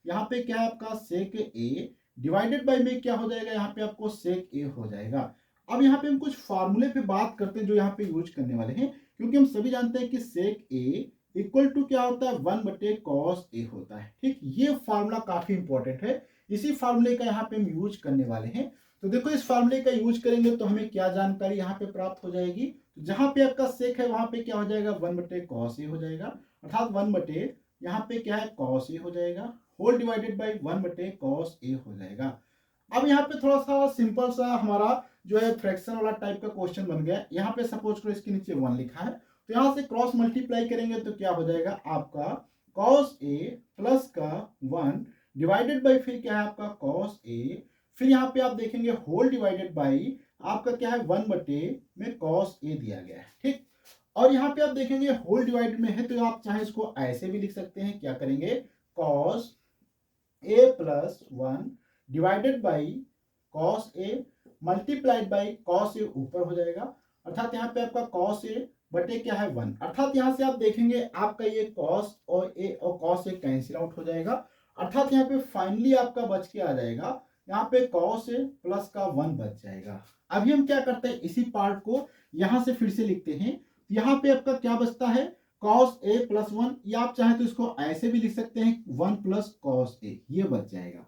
यहाँ पे क्या है आपका सेक ए डिवाइडेड बाई में क्या हो जाएगा यहाँ पे आपको सेक ए हो जाएगा। अब यहाँ पे हम कुछ फार्मूले पे बात करते हैं जो यहाँ पे यूज करने वाले हैं, क्योंकि हम सभी जानते हैं कि सेक ए इक्वल टू क्या होता है 1 बटे कॉस ए होता है। ठीक, ये फार्मूला काफी इंपॉर्टेंट है। इसी फार्मूले का यहाँ पे हम यूज करने वाले हैं। तो देखो इस फार्मूले का यूज करेंगे तो हमें क्या जानकारी यहाँ पे प्राप्त हो जाएगी। तो जहां पे आपका सेक है वहां पे क्या हो जाएगा 1 बटे कॉस ए हो जाएगा, अर्थात 1 बटे यहाँ पे क्या है कॉस ए हो जाएगा होल डिवाइडेड बाई 1 बटे कॉस ए हो जाएगा। अब यहाँ पे थोड़ा सा सिंपल सा हमारा जो है फ्रैक्शन वाला टाइप का क्वेश्चन बन गया। यहाँ पे सपोज करो इसके नीचे 1 लिखा है तो यहाँ से क्रॉस मल्टीप्लाई करेंगे तो क्या हो जाएगा आपका कॉस ए प्लस का 1 डिवाइडेड बाई फिर क्या है आपका कॉस ए, फिर यहाँ पे आप देखेंगे होल डिवाइडेड बाई आपका क्या है 1 बटे में कॉस ए दिया गया है। ठीक, और यहाँ पे आप देखेंगे होल डिवाइडेड में है तो आप चाहे इसको ऐसे भी लिख सकते हैं। क्या करेंगे cos a plus 1 divided by cos a multiplied by cos a ऊपर हो जाएगा, अर्थात यहाँ पे आपका कॉस ए बटे क्या है 1, अर्थात यहाँ से आप देखेंगे आपका ये कॉस और ए और कॉस ए कैंसिल आउट हो जाएगा, अर्थात यहाँ पे फाइनली आपका बच के आ जाएगा यहाँ पे कॉस ए प्लस का 1 बच जाएगा। अभी हम क्या करते हैं इसी पार्ट को यहाँ से फिर से लिखते हैं। यहाँ पे आपका क्या बचता है कॉस ए प्लस 1, या आप चाहे तो इसको ऐसे भी लिख सकते हैं 1 प्लस कॉस ए, ये बच जाएगा।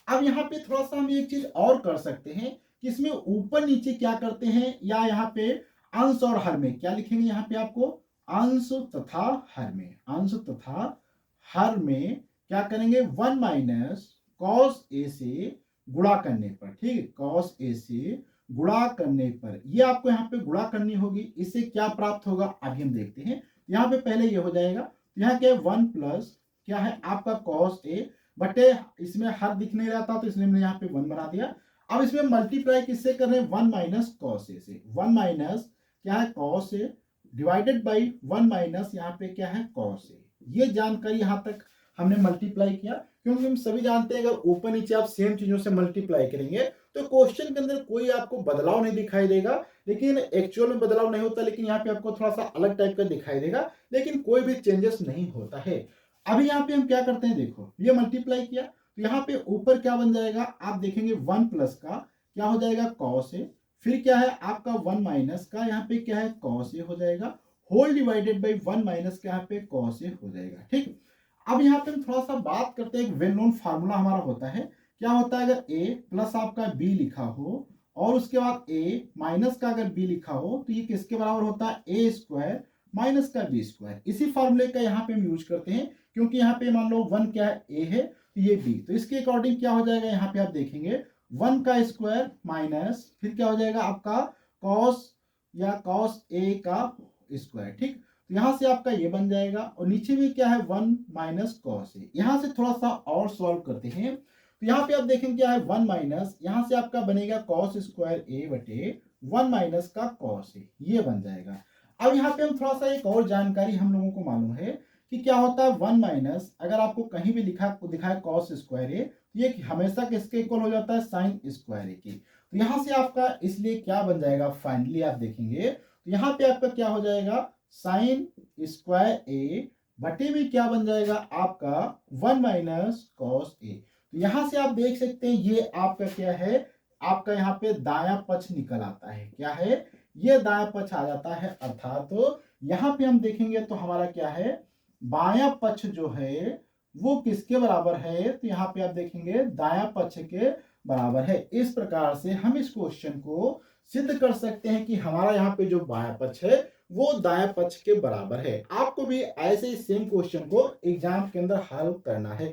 अब यहाँ पे थोड़ा सा हम एक चीज और कर सकते हैं कि इसमें ऊपर नीचे क्या करते हैं, या यहाँ पे अंश और हर में क्या लिखेंगे, यहाँ पे आपको अंश तथा हर में, अंश तथा हर में क्या करेंगे 1 माइनस कॉस ए से गुणा करने पर, ठीक है, कॉस ए से गुणा करने पर, ये आपको यहाँ पे गुणा करनी होगी। इससे क्या प्राप्त होगा अभी हम देखते हैं। यहाँ पे पहले ये हो जाएगा, यहाँ क्या है 1 प्लस क्या है आपका कॉस ए बटे, इसमें हर दिख नहीं रहा था तो इसलिए मैंने यहाँ पे 1 बना दिया। अब इसमें मल्टीप्लाई किससे कर रहे हैं, 1 माइनस कॉस ए से, 1 माइनस क्या है cos A divided by 1 minus यहाँ पे क्या है कॉस ए। ये जानकारी यहाँ तक हमने मल्टीप्लाई किया, क्योंकि हम सभी जानते हैं अगर ऊपर नीचे आप सेम चीजों से मल्टीप्लाई करेंगे तो क्वेश्चन के अंदर कोई आपको बदलाव नहीं दिखाई देगा, लेकिन एक्चुअल में बदलाव नहीं होता, लेकिन यहाँ पे आपको थोड़ा सा अलग टाइप का दिखाई देगा, लेकिन कोई भी चेंजेस नहीं होता है। अभी यहाँ पे हम क्या करते हैं, देखो ये मल्टीप्लाई किया तो यहाँ पे ऊपर क्या बन जाएगा, आप देखेंगे 1 प्लस का क्या हो जाएगा कॉस ए, फिर क्या है आपका 1 माइनस का यहाँ पे क्या है कॉस ए हो जाएगा, होल डिवाइडेड बाई 1 माइनस का यहाँ पे कॉस ए हो जाएगा। ठीक, अब यहाँ पे हम थोड़ा सा बात करते हैं, एक वेल नोन फार्मूला हमारा होता है, क्या होता है अगर a प्लस आपका b लिखा हो और उसके बाद a माइनस का अगर b लिखा हो तो ये किसके बराबर होता है, a स्क्वायर माइनस का b स्क्वायर। इसी फार्मूले का यहाँ पे हम यूज करते हैं, क्योंकि यहाँ पे मान लो 1 क्या है a है तो ये b, तो इसके अकॉर्डिंग क्या हो जाएगा, यहाँ पे आप देखेंगे 1 का स्क्वायर माइनस फिर क्या हो जाएगा आपका कॉस या कॉस a का स्क्वायर। ठीक, तो यहां से आपका ये बन जाएगा और नीचे में क्या है 1 माइनस कॉस ए। यहां से थोड़ा सा और सॉल्व करते हैं, तो यहाँ पे आप देखेंगे क्या है 1 माइनस, यहां से आपका बनेगा कॉस स्क्वायर ए बटे 1 माइनस का कॉस ए, ये बन जाएगा। अब यहाँ पे हम थोड़ा सा एक और जानकारी हम लोगों को मालूम है कि क्या होता है 1 माइनस, अगर आपको कहीं भी दिखा है कॉस स्क्वायर ए, ये हमेशा किसके इक्वल हो जाता है, साइन स्क्वायर ए की। तो यहाँ से आपका इसलिए क्या बन जाएगा, फाइनली आप देखेंगे तो यहाँ पे आपका क्या हो जाएगा साइन स्क्वायर ए बटे में क्या बन जाएगा आपका 1 माइनस कॉस ए। तो यहां से आप देख सकते हैं ये आपका क्या है, आपका यहाँ पे दाया पक्ष निकल आता है, क्या है ये दाया पक्ष आ जाता है, अर्थात तो यहाँ पे हम देखेंगे तो हमारा क्या है बाया पक्ष जो है वो किसके बराबर है, तो यहाँ पे आप देखेंगे दाया पक्ष के बराबर है। इस प्रकार से हम इस क्वेश्चन को सिद्ध कर सकते हैं कि हमारा यहाँ पे जो बाया पक्ष है वो दाएं पक्ष के बराबर है। आपको भी ऐसे ही सेम क्वेश्चन को एग्जाम के अंदर हल करना है।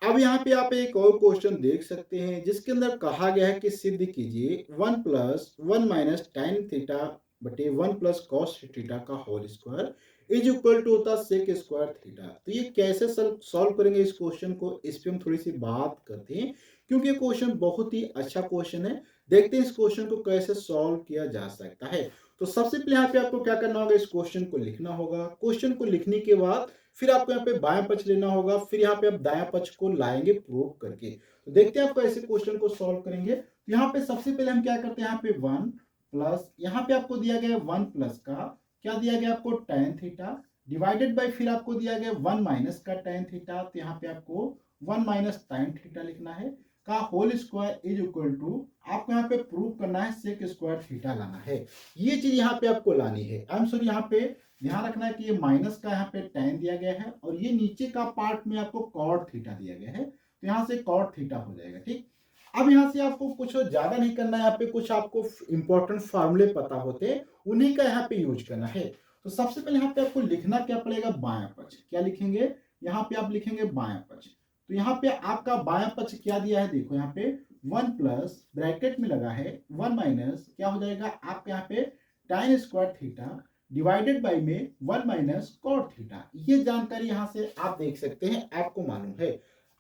अब यहाँ पे आप एक और क्वेश्चन देख सकते हैं जिसके अंदर कहा गया है कि सिद्ध कीजिए 1 प्लस 1 माइनस टेन थीटा बटे 1 प्लस कॉस थीटा का whole square is equal to होता सेक स्क्वायर थीटा। तो ये कैसे सॉल्व करेंगे इस क्वेश्चन को, इस पे हम थोड़ी सी बात करते हैं, क्योंकि ये क्वेश्चन बहुत ही अच्छा क्वेश्चन है। देखते हैं इस क्वेश्चन को कैसे सॉल्व किया जा सकता है। तो सबसे पहले यहाँ पे आपको क्या करना होगा, इस क्वेश्चन को लिखना होगा। क्वेश्चन को लिखने के बाद फिर आपको यहाँ पे बायां पक्ष लेना होगा, फिर यहाँ पे आप दायां पक्ष को लाएंगे प्रूव करके। तो देखते हैं आप कैसे क्वेश्चन को सॉल्व करेंगे। तो यहाँ पे सबसे पहले हम क्या करते हैं, यहाँ पे 1 प्लस यहाँ पे आपको दिया गया 1 प्लस का क्या दिया गया आपको टेन थीटा डिवाइडेड बाई फिर आपको दिया गया 1 माइनस का टेन थीटा, तो यहाँ पे आपको 1 माइनस टेन थीटा लिखना है का whole square is equal to आपको यहाँ पे प्रूव करना है सेक स्क्वायर थीटा लाना है। ये चीज यहाँ पे आपको लानी है। आई एम सॉरी, यहाँ पे ध्यान रखना है कि ये माइनस का यहाँ पे टेन दिया गया है और ये नीचे का पार्ट में आपको कॉट थीटा दिया गया है, तो यहाँ से कॉट थीटा हो जाएगा। ठीक, अब यहाँ से आपको कुछ ज्यादा नहीं करना है, यहाँ पे कुछ आपको इंपॉर्टेंट फार्मूले पता होते हैं उन्हीं का यहाँ पे यूज करना है। तो सबसे पहले यहाँ पे आपको लिखना क्या पड़ेगा, बायां पक्ष। क्या लिखेंगे, यहाँ पे आप लिखेंगे बायां पक्ष। तो यहाँ पे आपका बायां पक्ष क्या दिया है, देखो यहाँ पे 1 प्लस ब्रैकेट में लगा है 1 माइनस क्या हो जाएगा आपके यहाँ पे tan square theta divided by में 1 माइनस कॉट थीटा। ये जानकारी यहाँ से आप देख सकते हैं, आपको मालूम है।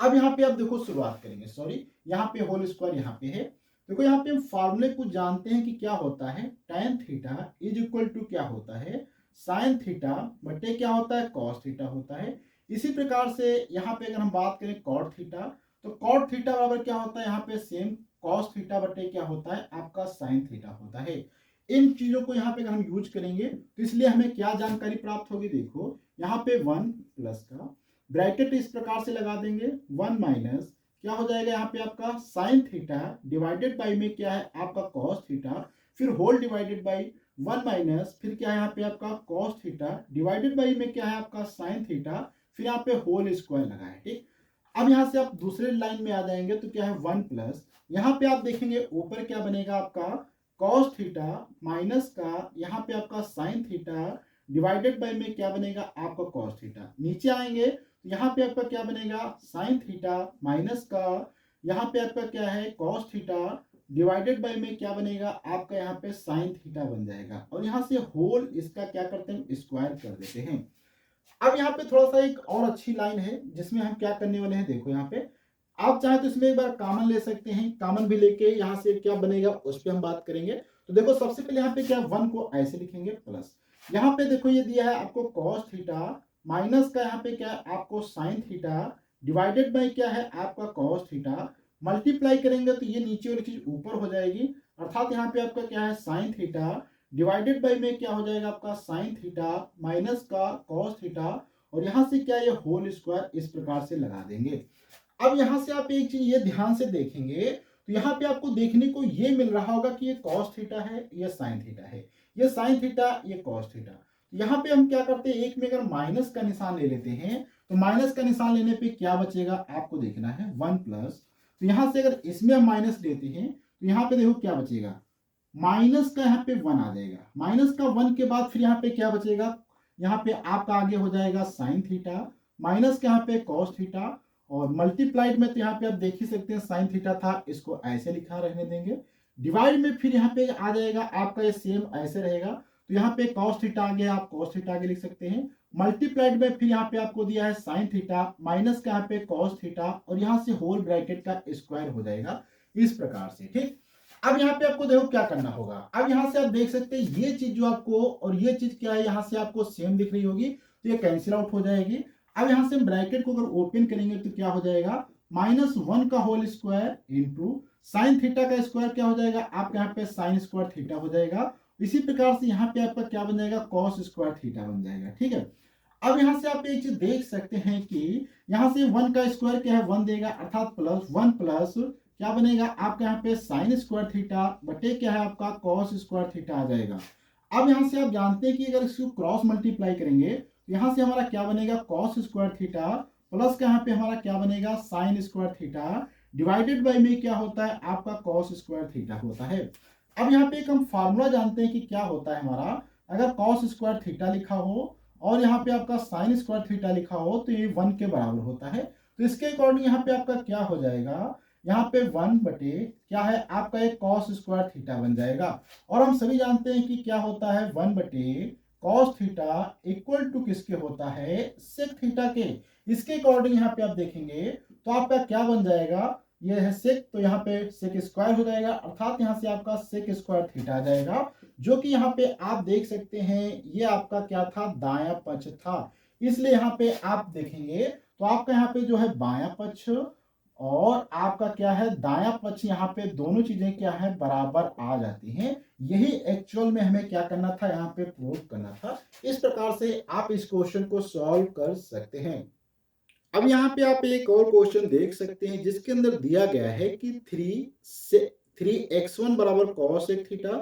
अब यहाँ पे आप देखो शुरुआत करेंगे, सॉरी यहाँ पे होल स्क्वायर यहाँ पे है। देखो यहाँ पे हम फार्मूले को जानते हैं कि क्या होता है tan theta is equal to क्या होता है साइन थीटा बटे क्या होता है कॉस थीटा होता है। इसी प्रकार से यहाँ पे अगर हम बात करें कॉट थीटा, तो कॉट थीटा बराबर क्या होता है यहाँ पे सेम कॉस थीटा बटे क्या होता है आपका साइन थीटा होता है। इन चीजों को यहाँ पे अगर हम यूज करेंगे तो इसलिए हमें क्या जानकारी प्राप्त होगी, देखो यहाँ पे 1 प्लस का ब्रैकेट इस प्रकार से लगा देंगे 1 माइनस क्या हो जाएगा यहाँ पे आपका साइन थीटा डिवाइडेड बाई में क्या है आपका कॉस थीटा, फिर होल डिवाइडेड बाई 1 माइनस फिर क्या है यहाँ पे आपका कॉस थीटा डिवाइडेड बाई में क्या है आपका साइन थीटा, फिर यहाँ पे होल स्क्वायर लगा है। ठीक, अब यहाँ से आप दूसरे लाइन में आ जाएंगे तो क्या है 1 प्लस यहाँ पे आप देखेंगे ऊपर क्या बनेगा आपका कॉस थीटा माइनस का यहाँ पे आपका साइन थीटा डिवाइडेड बाय में क्या बनेगा आपका कॉस थीटा। नीचे आएंगे तो यहाँ पे आपका क्या बनेगा साइन थीटा माइनस का यहाँ पे आपका क्या है कॉस थीटा डिवाइडेड बाय में क्या बनेगा आपका यहाँ पे साइन थीटा बन जाएगा, और यहाँ से होल इसका क्या करते हैं स्क्वायर कर देते हैं। अब यहाँ पे थोड़ा सा एक और अच्छी लाइन है जिसमें हम क्या करने वाले हैं, देखो यहाँ पे आप चाहे तो इसमें एक बार कॉमन ले सकते हैं, कॉमन भी लेके यहाँ से क्या बनेगा उस पर हम बात करेंगे। तो देखो सबसे पहले यहाँ पे क्या वन को ऐसे लिखेंगे प्लस, यहाँ पे देखो ये दिया है आपको कॉस थीटा माइनस का यहाँ पे क्या है आपको साइन थीटा डिवाइडेड बाय क्या है आपका कॉस थीटा, मल्टीप्लाई करेंगे तो ये नीचे वाली चीज ऊपर हो जाएगी, अर्थात यहाँ पे आपका क्या है साइन थीटा डिवाइडेड बाय में क्या हो जाएगा आपका साइन थीटा माइनस का कॉस थीटा, और यहाँ से क्या ये होल स्क्वायर इस प्रकार से लगा देंगे। अब यहाँ से आप एक चीज ये ध्यान से देखेंगे तो यहाँ पे आपको देखने को ये मिल रहा होगा कि ये कॉस थीटा है ये साइन थीटा है, ये साइन थीटा ये कॉस थीटा। यहाँ पे हम क्या करते हैं एक में अगर माइनस का निशान ले लेते हैं तो माइनस का निशान लेने पे क्या बचेगा आपको देखना है वन प्लस, तो यहाँ से अगर इसमें हम माइनस लेते हैं तो यहाँ पे देखो क्या बचेगा माइनस का यहाँ पे वन आ जाएगा, माइनस का वन के बाद फिर यहाँ पे क्या बचेगा यहाँ पे आपका आगे हो जाएगा साइन थीटा माइनस का यहाँ पे कॉस थीटा, और मल्टीप्लाइड में तो यहाँ पे आप देख ही सकते हैं साइन थीटा था इसको ऐसे लिखा रहने देंगे, डिवाइड में फिर यहाँ पे आ जाएगा आपका ये सेम ऐसे रहेगा, तो यहाँ पे कॉस थीटा आगे आप कॉस थीटा आगे लिख सकते हैं, मल्टीप्लाइड में फिर यहाँ पे आपको दिया है साइन थीटा माइनस का यहाँ पे कॉस थीटा, और यहाँ से होल ब्रैकेट का स्क्वायर हो जाएगा इस प्रकार से। ठीक, अब यहाँ पे आपको देखो क्या करना होगा, अब यहाँ से आप देख सकते हैं ये चीज जो आपको और ये चीज क्या है यहाँ से आपको सेम दिख रही होगी तो ये कैंसिल आउट हो जाएगी। अब यहाँ से हम ब्रैकेट को अगर ओपन करेंगे तो क्या हो जाएगा माइनस वन का whole square into sine theta का स्क्वायर क्या हो जाएगा आपका यहाँ पे साइन स्क्वायर थीटा हो जाएगा, इसी प्रकार से यहाँ पे आपका क्या बन जाएगा कॉस स्क्वायर थीटा बन जाएगा। ठीक है, अब यहाँ से आप एक चीज देख सकते हैं कि यहाँ से वन का स्क्वायर क्या है वन देगा, अर्थात प्लस वन प्लस क्या बनेगा आपका यहाँ पे साइन स्क्वायर थीटा बटे क्या है आपका कॉस स्क्वायर थीटा आ जाएगा। अब यहाँ से आप जानते हैं कि अगर इसको क्रॉस मल्टीप्लाई करेंगे तो यहाँ से हमारा क्या बनेगा कॉस स्क्वायर थीटा प्लस का यहाँ पे हमारा क्या बनेगा sine square theta divided by में क्या होता है आपका कॉस स्क्वायर थीटा होता है। अब यहाँ पे एक हम फार्मूला जानते हैं कि क्या होता है हमारा, अगर कॉस स्क्वायर थीटा लिखा हो और यहाँ पे आपका साइन स्क्वायर थीटा लिखा हो तो ये वन के बराबर होता है, तो इसके अकॉर्डिंग यहाँ पे आपका क्या हो जाएगा यहाँ पे वन बटे क्या है आपका एक कॉस स्क्वायर थीटा बन जाएगा, और हम सभी जानते हैं कि क्या होता है वन बटे कॉस थीटा इक्वल टू किसके होता है सेक थीटा के, इसके अकॉर्डिंग यहाँ पे आप देखेंगे तो आपका क्या बन जाएगा ये है सेक, तो यहाँ पे सेक स्क्वायर हो जाएगा, अर्थात यहाँ से आपका सेक स्क्वायर थीटा आ जाएगा, जो कि यहाँ पे आप देख सकते हैं ये आपका क्या था दायां पक्ष था, इसलिए यहाँ पे आप देखेंगे तो आपका यहाँ पे जो है बायां पक्ष और आपका क्या है दायां पक्ष यहाँ पे दोनों चीजें क्या है बराबर आ जाती हैं, यही एक्चुअल में हमें क्या करना था यहाँ पे प्रूव करना था। इस प्रकार से आप इस क्वेश्चन को सॉल्व कर सकते हैं। अब यहाँ पे आप एक और क्वेश्चन देख सकते हैं जिसके अंदर दिया गया है कि 3x1 बराबर कॉस एक थीटा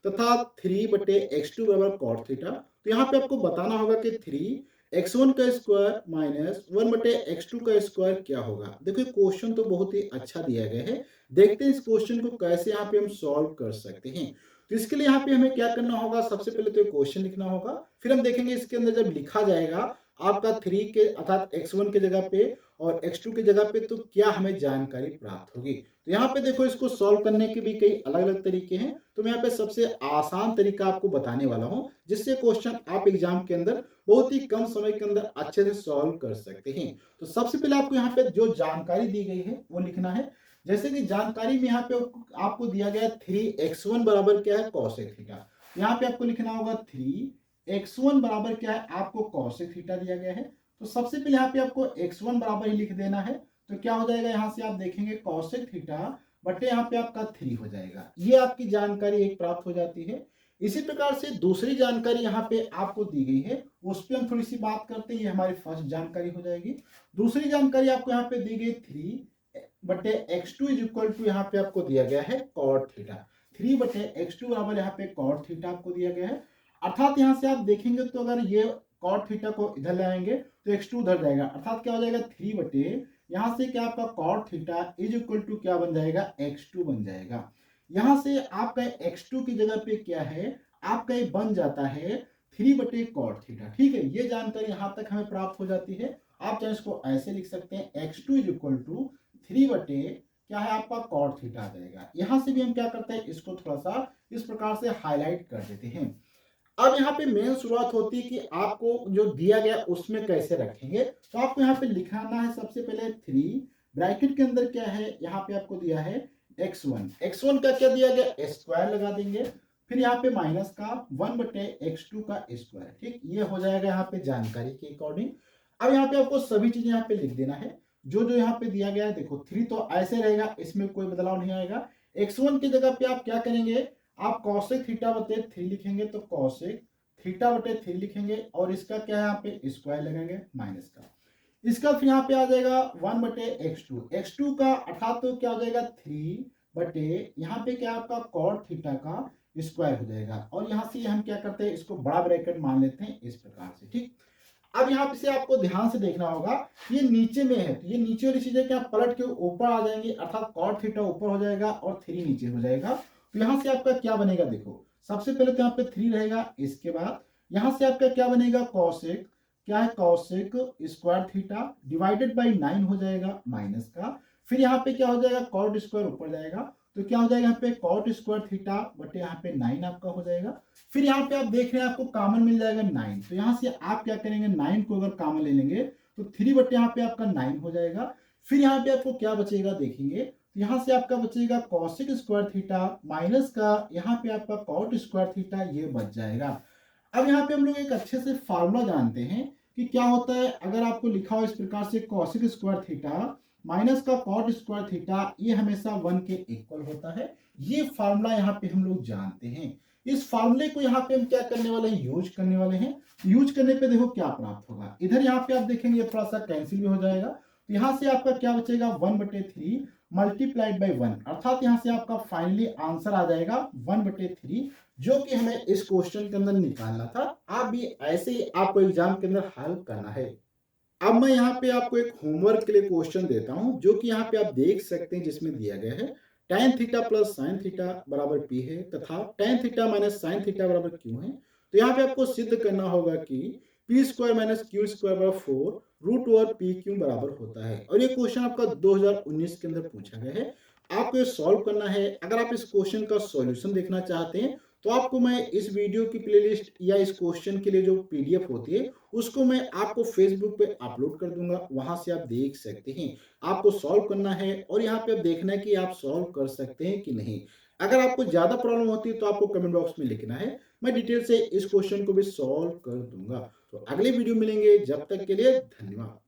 तथा 3/x2 बराबर कॉट थीटा, तो यहाँ पे आपको बताना होगा कि 3x1 का स्क्वायर माइनस 1/x2 का स्क्वायर क्या होगा। देखो क्वेश्चन तो बहुत ही अच्छा दिया गया है, देखते हैं इस क्वेश्चन को कैसे यहाँ पे हम सॉल्व कर सकते हैं। तो इसके लिए यहाँ पे हमें क्या करना होगा, सबसे पहले तो क्वेश्चन लिखना होगा, फिर हम देखेंगे इसके अंदर जब लिखा जाएगा आपका 3 के अर्थात x1 के जगह पे और x2 के जगह पे तो क्या हमें जानकारी प्राप्त होगी। तो यहाँ पे देखो इसको सॉल्व करने के भी कई अलग अलग तरीके हैं, तो मैं यहाँ पे सबसे आसान तरीका आपको बताने वाला हूँ जिससे क्वेश्चन आप एग्जाम के अंदर बहुत ही कम समय के अंदर अच्छे से सॉल्व कर सकते हैं। तो सबसे पहले आपको यहाँ पे जो जानकारी दी गई है वो लिखना है, जैसे कि जानकारी में यहाँ पे आपको दिया गया 3x1 बराबर क्या है कॉसेक थीटा, यहाँ पे आपको लिखना होगा 3x1 बराबर क्या है आपको कॉसेक थीटा दिया गया है, तो सबसे पहले यहाँ पे आपको x1 बराबर ही लिख देना है, तो क्या हो जाएगा यहाँ से आप देखेंगे कॉसेक थीटा बटे यहाँ पे आपका 3 हो जाएगा, ये आपकी जानकारी एक प्राप्त हो जाती है। इसी प्रकार से दूसरी जानकारी यहाँ पे आपको दी गई है उस पर हम थोड़ी सी बात करते हैं, ये हमारी फर्स्ट जानकारी हो जाएगी। दूसरी जानकारी आपको यहाँ पे दी गई 3/x2 इज इक्वल टू यहाँ पे आपको दिया गया है कॉट थीटा, 3/x2 बराबर यहाँ पे कॉट थीटा आपको दिया गया है, अर्थात यहाँ से आप देखेंगे तो अगर ये कॉट थीटा को इधर ले आएंगे तो x2 उधर जाएगा, अर्थात क्या हो जाएगा 3 बटे यहाँ से क्या आपका cot theta is equal to क्या बन जाएगा x2 बन जाएगा। यहाँ से आपका x2 की जगह पे क्या है आपका ये बन जाता है 3 बटे कॉट थीटा। ठीक है, ये जानकारी यहाँ तक हमें प्राप्त हो जाती है। आप चाहे इसको ऐसे लिख सकते हैं x2 इज इक्वल टू 3 बटे क्या है आपका कॉट थीटा आ जाएगा। यहां से भी हम क्या करते हैं, इसको थोड़ा सा इस प्रकार से हाईलाइट कर देते हैं। अब यहाँ पे मेन शुरुआत होती है कि आपको जो दिया गया उसमें कैसे रखेंगे। तो आपको यहाँ पे लिखाना है सबसे पहले 3 ब्रैकेट के अंदर क्या है, यहाँ पे आपको दिया है x1 का क्या दिया गया, स्क्वायर लगा देंगे। फिर यहाँ पे माइनस का 1/x2 का स्क्वायर। ठीक, ये हो जाएगा यहाँ पे जानकारी के अकॉर्डिंग। अब यहाँ पे आपको सभी चीजें यहाँ पे लिख देना है जो जो यहाँ पे दिया गया है। देखो 3 तो ऐसे रहेगा, इसमें कोई बदलाव नहीं आएगा। x1 की जगह पे आप क्या करेंगे, आप कॉसेक थीटा बटे 3 लिखेंगे तो कॉसेक थीटा बटे 3 लिखेंगे, और इसका क्या है यहाँ पे स्क्वायर लगाएंगे माइनस का। इसका फिर यहाँ पे आ जाएगा 1/x2, x2 का अर्थात तो क्या हो जाएगा 3 बटे यहाँ पे क्या आपका कॉट थीटा का स्क्वायर हो जाएगा। और यहाँ से हम क्या करते हैं, इसको बड़ा ब्रैकेट मान लेते हैं इस प्रकार से। ठीक, अब यहाँ पे से आपको ध्यान से देखना होगा, ये नीचे में है तो ये नीचे वाली चीजें क्या पलट के ऊपर आ जाएंगी, अर्थात कॉट थीटा ऊपर हो जाएगा और 3 नीचे हो जाएगा। तो यहाँ से आपका क्या बनेगा, देखो सबसे पहले तो यहाँ पे 3 रहेगा, इसके बाद यहाँ से आपका क्या बनेगा, कॉसेक क्या है, cosec square theta divided by 9 हो जाएगा माइनस का। फिर यहाँ पे क्या हो जाएगा, कॉट स्क्वायर ऊपर जाएगा तो क्या हो जाएगा यहाँ पे कॉट स्क्वायर थीटा बटे यहाँ पे 9 आपका हो जाएगा। फिर यहाँ पे आप देख रहे हैं आपको कॉमन मिल जाएगा 9, तो यहाँ से आप क्या करेंगे, 9 को अगर कॉमन ले लेंगे तो 3 बटे यहाँ पे आपका 9 हो जाएगा। फिर यहाँ पे आपको क्या बचेगा देखेंगे, तो यहाँ से आपका बचेगा कॉसेक स्क्वायर थीटा माइनस का यहाँ पे आपका कॉट स्क्वायर थीटा, ये बच जाएगा। अब यहाँ पे हम लोग एक अच्छे से फार्मूला जानते हैं कि क्या होता है अगर आपको लिखा हो इस प्रकार से कॉसेक स्क्वायर थीटा माइनस का कॉट स्क्वायर थीटा, ये हमेशा 1 के इक्वल होता है। ये फार्मूला यहाँ पे हम लोग जानते हैं। इस फार्मूले को यहाँ पे हम क्या करने वाले हैं, यूज करने वाले हैं। यूज करने पे देखो क्या प्राप्त होगा, इधर यहाँ पे आप देखेंगे थोड़ा सा कैंसिल भी हो जाएगा, तो यहाँ से आपका क्या बचेगा 1/3 मल्टीप्लाइड बाई 1, अर्थात यहाँ से आपका फाइनली आंसर आ जाएगा 1/3, जो कि हमें इस क्वेश्चन के अंदर निकालना था। आप भी ऐसे ही आपको एग्जाम के अंदर हल करना है। अब मैं यहाँ पे आपको एक होमवर्क के लिए क्वेश्चन देता हूँ, जो कि यहाँ पे आप देख सकते हैं जिसमें दिया गया है tan theta plus sine theta बराबर p है तथा tan theta minus sine theta बराबर q है। तो यहाँ पे आपको सिद्ध करना होगा कि p square minus Q square बराबर 4 रूट ओवर पी क्यू बराबर होता है। और ये क्वेश्चन आपका 2019 के अंदर पूछा गया है। आपको ये सॉल्व करना है। अगर आप इस क्वेश्चन का सॉल्यूशन देखना चाहते हैं तो आपको मैं इस वीडियो की प्लेलिस्ट या इस क्वेश्चन के लिए जो पीडीएफ होती है उसको मैं आपको फेसबुक पे अपलोड कर दूंगा, वहां से आप देख सकते हैं। आपको सॉल्व करना है और यहाँ पे आप देखना है कि आप सॉल्व कर सकते हैं कि नहीं। अगर आपको ज्यादा प्रॉब्लम होती है तो आपको कमेंट बॉक्स में लिखना है, मैं डिटेल से इस क्वेश्चन को भी सॉल्व कर दूंगा। तो अगले वीडियो मिलेंगे, जब तक के लिए धन्यवाद।